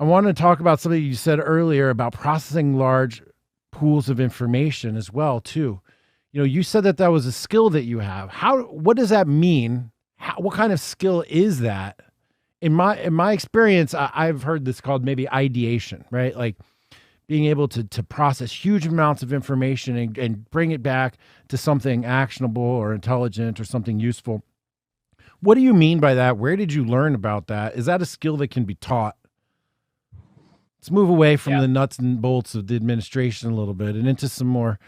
I want to talk about something you said earlier about processing large pools of information as well, too. You said that that was a skill that you have. What does that mean? What kind of skill is that? In my experience, I've heard this called maybe ideation, right? Like being able to process huge amounts of information and bring it back to something actionable or intelligent or something useful. What do you mean by that? Where did you learn about that? Is that a skill that can be taught? Let's move away from Yeah. the nuts and bolts of the administration a little bit and into some more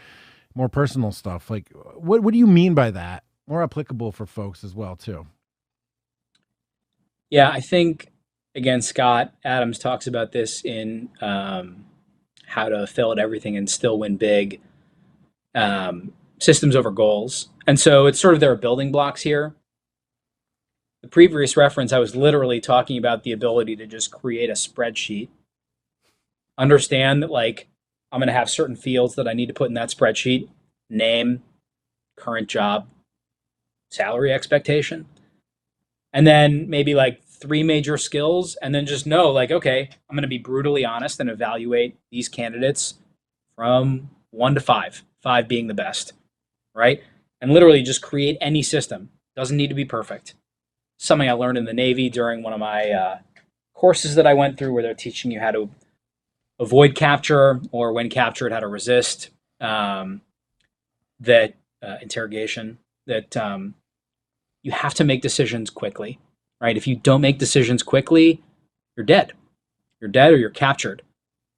personal stuff. Like what do you mean by that? More applicable for folks as well too. Yeah, I think, again, Scott Adams talks about this in How to Fail at Everything and Still Win Big, systems over goals. And so it's sort of there are building blocks here. The previous reference, I was literally talking about the ability to just create a spreadsheet, understand that, like, I'm going to have certain fields that I need to put in that spreadsheet: name, current job, salary expectation, and then maybe like three major skills, and then just know, like, okay, I'm going to be brutally honest and evaluate these candidates from 1 to 5, 5 being the best, right? And literally just create any system. Doesn't need to be perfect. Something I learned in the Navy during one of my courses that I went through, where they're teaching you how to avoid capture, or when captured, how to resist that interrogation. That you have to make decisions quickly, right? If you don't make decisions quickly, you're dead. You're dead or you're captured.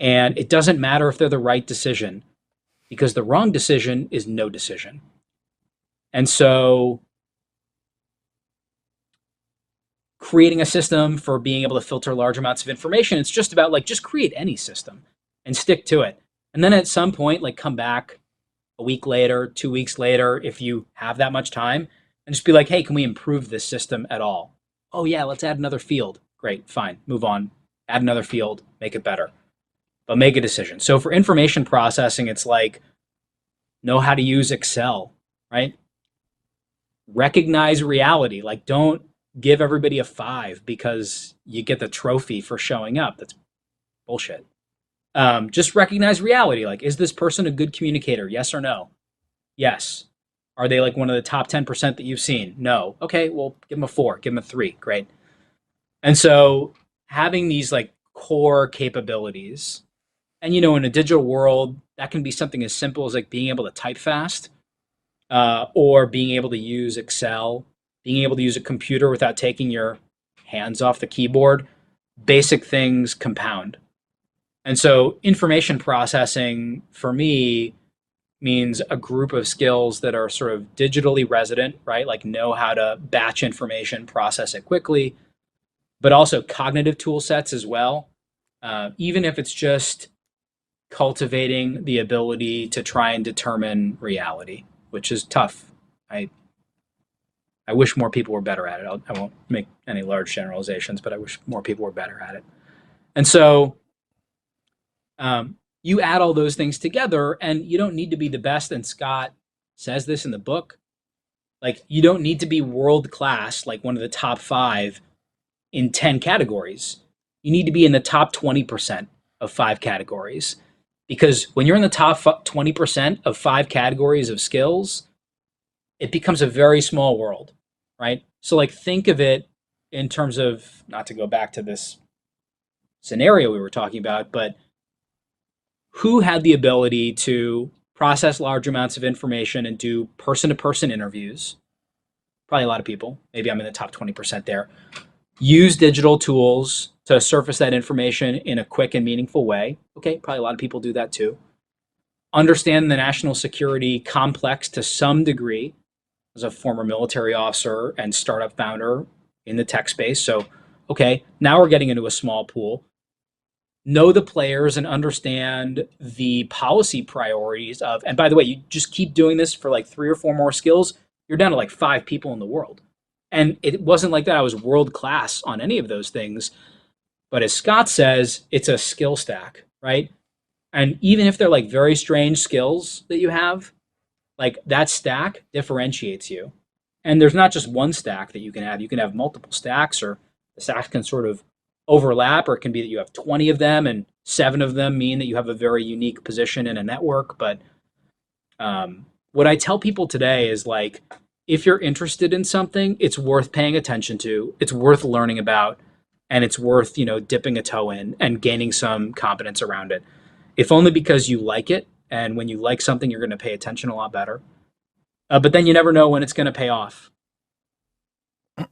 And it doesn't matter if they're the right decision, because the wrong decision is no decision. And so creating a system for being able to filter large amounts of information, it's just about, like, just create any system and stick to it. And then at some point, like, come back a week later, 2 weeks later, if you have that much time, and just be like, hey, can we improve this system at all? Oh yeah, let's add another field. Great, fine, move on. Add another field, make it better. But make a decision. So for information processing, it's like, know how to use Excel, right? Recognize reality. Like, don't give everybody a 5 because you get the trophy for showing up. That's bullshit. Just recognize reality. Like, is this person a good communicator? Yes or no? Yes. Are they like one of the top 10% that you've seen? No. Okay, well, give them a 4, give them a 3. Great. And so having these, like, core capabilities, and in a digital world, that can be something as simple as, like, being able to type fast, or being able to use Excel, being able to use a computer without taking your hands off the keyboard. Basic things compound. And so information processing for me means a group of skills that are sort of digitally resident, right? Like, know how to batch information, process it quickly, but also cognitive tool sets as well. Even if it's just cultivating the ability to try and determine reality, which is tough. I wish more people were better at it. I won't make any large generalizations, but I wish more people were better at it. And so you add all those things together, and you don't need to be the best. And Scott says this in the book. Like, you don't need to be world class, like one of the top 5 in 10 categories. You need to be in the top 20% of 5 categories. Because when you're in the top 20% of 5 categories of skills, it becomes a very small world, right? So, like, think of it in terms of, not to go back to this scenario we were talking about, but who had the ability to process large amounts of information and do person-to-person interviews? Probably a lot of people. Maybe I'm in the top 20% there. Use digital tools to surface that information in a quick and meaningful way. Okay, probably a lot of people do that too. Understand the national security complex to some degree, as a former military officer and startup founder in the tech space. So, okay, now we're getting into a small pool. Know the players and understand the policy priorities of, and by the way, you just keep doing this for like 3 or 4 more skills, you're down to like 5 people in the world. And it wasn't like that I was world class on any of those things. But as Scott says, it's a skill stack, right? And even if they're like very strange skills that you have, like, that stack differentiates you. And there's not just one stack that you can have. You can have multiple stacks, or the stacks can sort of overlap, or it can be that you have 20 of them and 7 of them mean that you have a very unique position in a network. But what I tell people today is like, if you're interested in something, it's worth paying attention to, it's worth learning about, and it's worth, dipping a toe in and gaining some competence around it. If only because you like it. And when you like something, you're going to pay attention a lot better. But then you never know when it's going to pay off.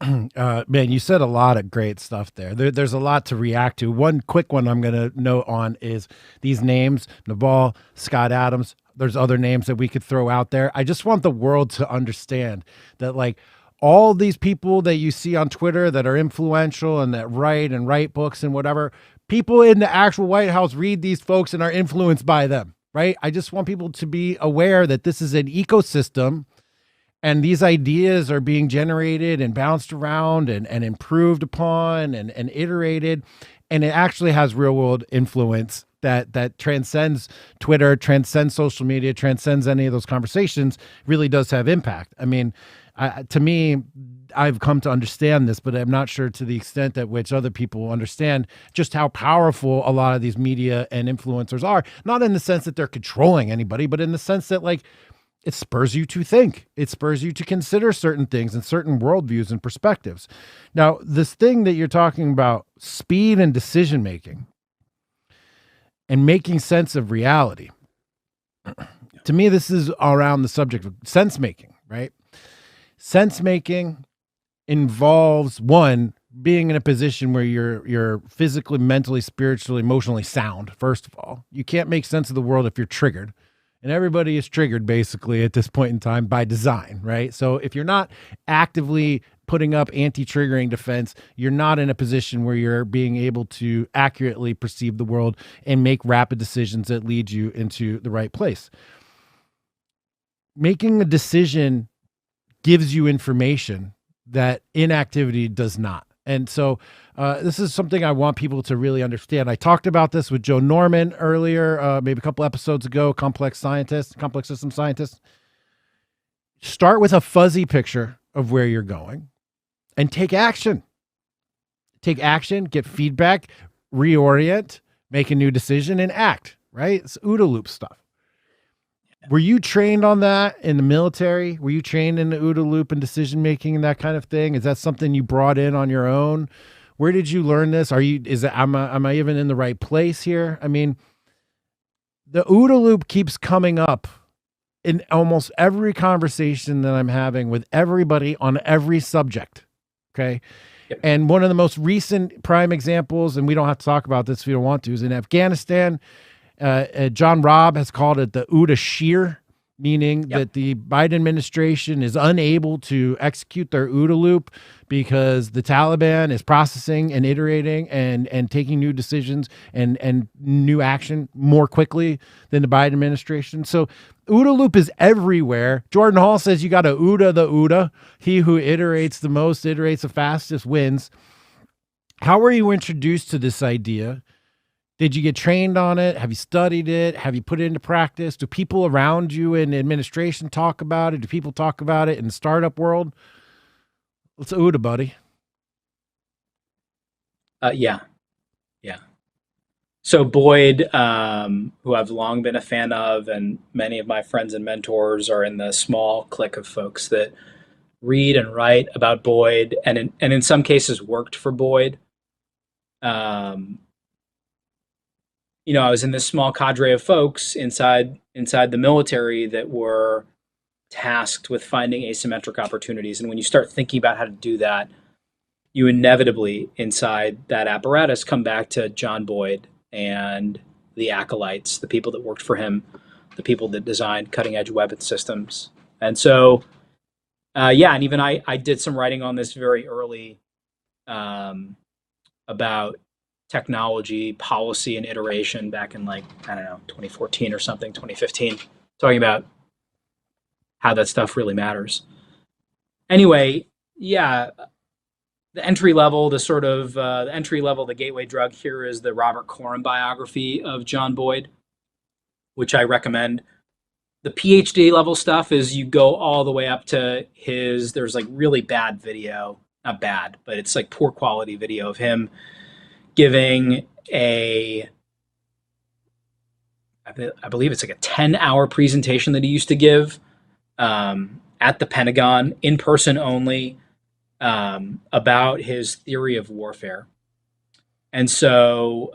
Man, you said a lot of great stuff there. There's a lot to react to. One quick one I'm going to note on is these names: Naval, Scott Adams. There's other names that we could throw out there. I just want the world to understand that, like, all these people that you see on Twitter that are influential and that write books and whatever, people in the actual White House read these folks and are influenced by them, right? I just want people to be aware that this is an ecosystem, and these ideas are being generated and bounced around and improved upon and iterated. And it actually has real world influence that transcends Twitter, transcends social media, transcends any of those conversations, really does have impact. I mean, to me, I've come to understand this, but I'm not sure to the extent at which other people understand just how powerful a lot of these media and influencers are. Not in the sense that they're controlling anybody, but in the sense that, like, it spurs you to think. It spurs you to consider certain things and certain worldviews and perspectives. Now, this thing that you're talking about, speed and decision making and making sense of reality, to me, this is around the subject of sense making, right? Sense making involves, one, being in a position where you're physically, mentally, spiritually, emotionally sound. First of all, you can't make sense of the world if you're triggered. And everybody is triggered basically at this point in time by design, right? So if you're not actively putting up anti-triggering defense, you're not in a position where you're being able to accurately perceive the world and make rapid decisions that lead you into the right place. Making a decision gives you information that inactivity does not. And so this is something I want people to really understand. I talked about this with Joe Norman earlier, maybe a couple episodes ago, complex system scientist. Start with a fuzzy picture of where you're going and take action. Take action, get feedback, reorient, make a new decision, and act, right? It's OODA loop stuff. Were you trained on that in the military? Were you trained in the OODA loop and decision making and that kind of thing? Is that something you brought in on your own? Where did you learn this? Am I even in the right place here? I mean, the OODA loop keeps coming up in almost every conversation that I'm having with everybody on every subject. Okay. Yep. And one of the most recent prime examples, and we don't have to talk about this if you don't want to, is in Afghanistan. John Robb has called it the OODA shear, meaning that the Biden administration is unable to execute their OODA loop because the Taliban is processing and iterating and taking new decisions and new action more quickly than the Biden administration. So OODA loop is everywhere. Jordan Hall says you got to OODA the OODA. He who iterates the most, iterates the fastest, wins. How were you introduced to this idea? Did you get trained on it? Have you studied it? Have you put it into practice? Do people around you in administration talk about it? Do people talk about it in the startup world? Let's OODA, buddy. Yeah. So Boyd, who I've long been a fan of, and many of my friends and mentors are in the small clique of folks that read and write about Boyd, and in some cases worked for Boyd. I was in this small cadre of folks inside the military that were tasked with finding asymmetric opportunities. And when you start thinking about how to do that, you inevitably, inside that apparatus, come back to John Boyd and the acolytes, the people that worked for him, the people that designed cutting-edge weapon systems. And so, and even I did some writing on this very early about technology, policy, and iteration back in 2014 or something, 2015, talking about how that stuff really matters. Anyway, the entry level, the gateway drug here is the Robert Coram biography of John Boyd, which I recommend. The PhD level stuff is you go all the way up to there's really bad video, not bad, but it's like poor quality video of him giving I believe it's like a 10-hour presentation that he used to give at the Pentagon, in person only, about his theory of warfare. And so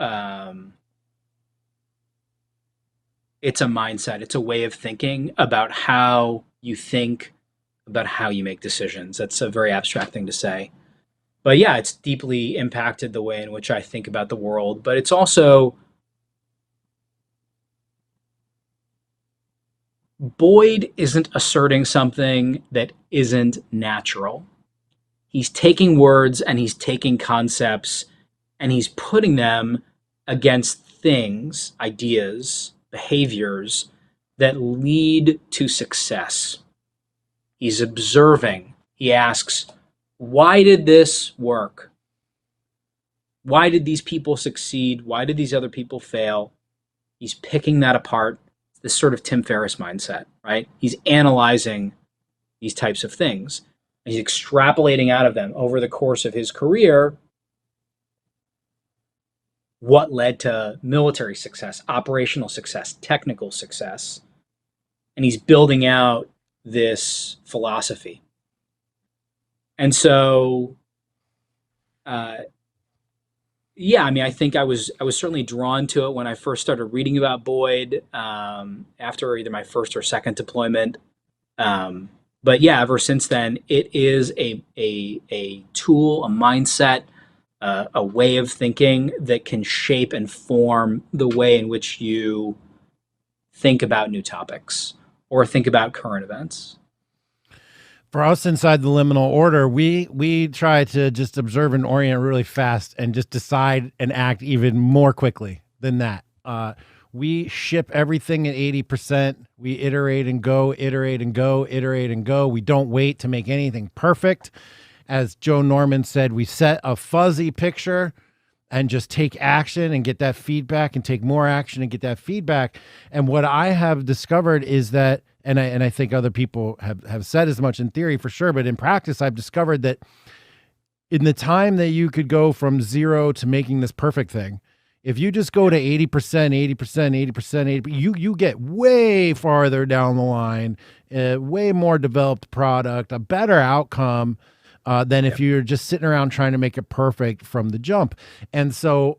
it's a mindset, it's a way of thinking about how you think, about how you make decisions. That's a very abstract thing to say. But yeah, it's deeply impacted the way in which I think about the world. But it's also, Boyd isn't asserting something that isn't natural. He's taking words and he's taking concepts and he's putting them against things, ideas, behaviors that lead to success. He's observing. He asks, why did this work? Why did these people succeed? Why did these other people fail? He's picking that apart. This sort of Tim Ferriss mindset, right? He's analyzing these types of things. He's extrapolating out of them over the course of his career what led to military success, operational success, technical success. And he's building out this philosophy. And so, yeah, I mean, I think I was certainly drawn to it when I first started reading about Boyd, after either my first or second deployment. But yeah, ever since then, it is a tool, a mindset, a way of thinking that can shape and form the way in which you think about new topics or think about current events. For us inside the Liminal Order, we try to just observe and orient really fast and just decide and act even more quickly than that. We ship everything at 80%. We iterate and go, iterate and go, iterate and go. We don't wait to make anything perfect. As Joe Norman said, we set a fuzzy picture and just take action and get that feedback and take more action and get that feedback. And what I have discovered is that, and I think other people have said as much in theory for sure, but in practice, I've discovered that in the time that you could go from 0 to making this perfect thing, if you just go to 80%, 80%, 80%, 80%, you get way farther down the line, way more developed product, a better outcome than if you're just sitting around trying to make it perfect from the jump. And so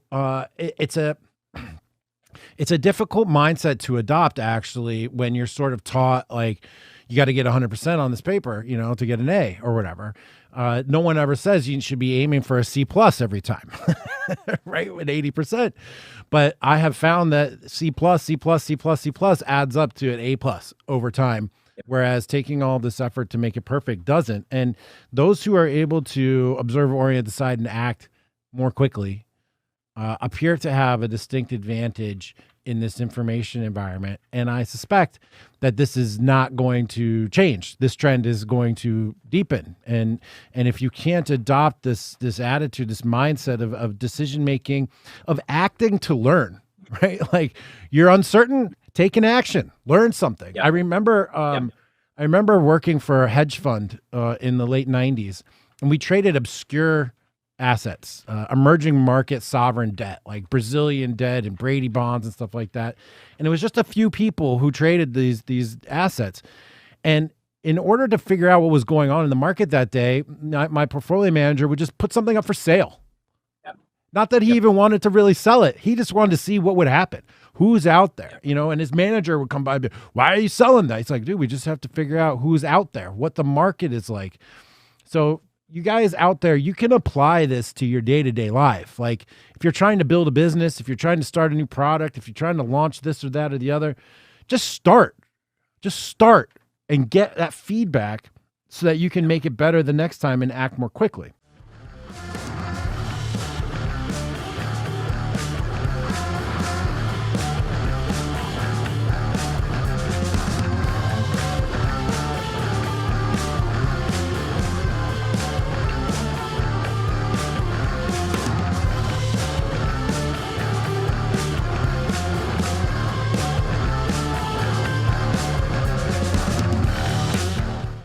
it's a difficult mindset to adopt, actually, when you're sort of taught, like, you got to get 100% on this paper, to get an A or whatever. No one ever says you should be aiming for a C+ every time, right? With 80%. But I have found that C+, C+, C+, C+ adds up to an A+ over time. Whereas taking all this effort to make it perfect doesn't. And those who are able to observe, orient, decide, and act more quickly appear to have a distinct advantage in this information environment. And I suspect that this is not going to change. This trend is going to deepen. And if you can't adopt this attitude, this mindset of decision making, of acting to learn, right? Like, you're uncertain, take an action, learn something. Yep. I remember working for a hedge fund in the late 90s, and we traded obscure assets, emerging market sovereign debt, like Brazilian debt and Brady bonds and stuff like that. And it was just a few people who traded these assets. And in order to figure out what was going on in the market that day, my portfolio manager would just put something up for sale. Yep. Not that he even wanted to really sell it. He just wanted to see what would happen. Who's out there, and his manager would come by and be, why are you selling that? He's like, dude, we just have to figure out who's out there, what the market is like. So you guys out there, you can apply this to your day-to-day life. Like, if you're trying to build a business, if you're trying to start a new product, if you're trying to launch this or that or the other, just start and get that feedback so that you can make it better the next time and act more quickly.